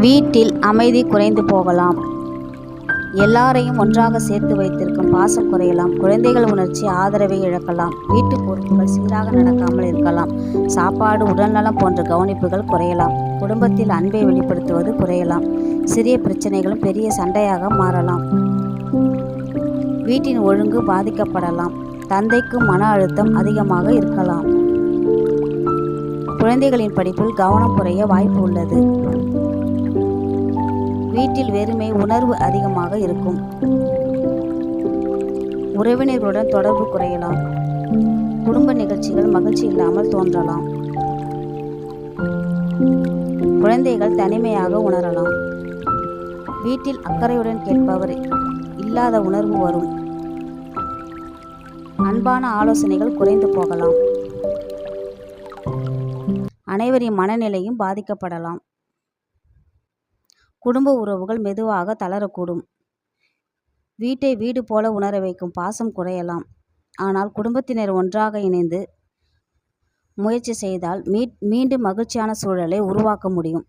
வீட்டில் அமைதி குறைந்து போகலாம். எல்லாரையும் ஒன்றாக சேர்த்து வைத்திருக்கும் பாசம் குறையலாம். குழந்தைகள் உணர்ச்சி ஆதரவை இழக்கலாம். வீட்டு பொறுப்புகள் சீராக நடக்காமல் இருக்கலாம். சாப்பாடு, உடல்நலம் போன்ற கவனிப்புகள் குறையலாம். குடும்பத்தில் அன்பை வெளிப்படுத்துவது குறையலாம். சிறிய பிரச்சனைகளும் பெரிய சண்டையாக மாறலாம். வீட்டின் ஒழுங்கு பாதிக்கப்படலாம். தந்தைக்கு மன அழுத்தம் அதிகமாக இருக்கலாம். குழந்தைகளின் படிப்பில் கவனம் குறைய வாய்ப்பு உள்ளது. வீட்டில் வெறுமை உணர்வு அதிகமாக இருக்கும். உறவினர்களுடன் தொடர்பு குறையலாம். குடும்ப நிகழ்ச்சிகள் மகிழ்ச்சி இல்லாமல் தோன்றலாம். குழந்தைகள் தனிமையாக உணரலாம். வீட்டில் அக்கறையுடன் கேட்பவர் இல்லாத உணர்வு வரும். அன்பான ஆலோசனைகள் குறைந்து போகலாம். அனைவரின் மனநிலையும் பாதிக்கப்படலாம். குடும்ப உறவுகள் மெதுவாக தளரக்கூடும். வீட்டை வீடு போல உணர வைக்கும் பாசம் குறையலாம். ஆனால் குடும்பத்தினர் ஒன்றாக இணைந்து முயற்சி செய்தால் மீண்டும் மகிழ்ச்சியான சூழலை உருவாக்க முடியும்.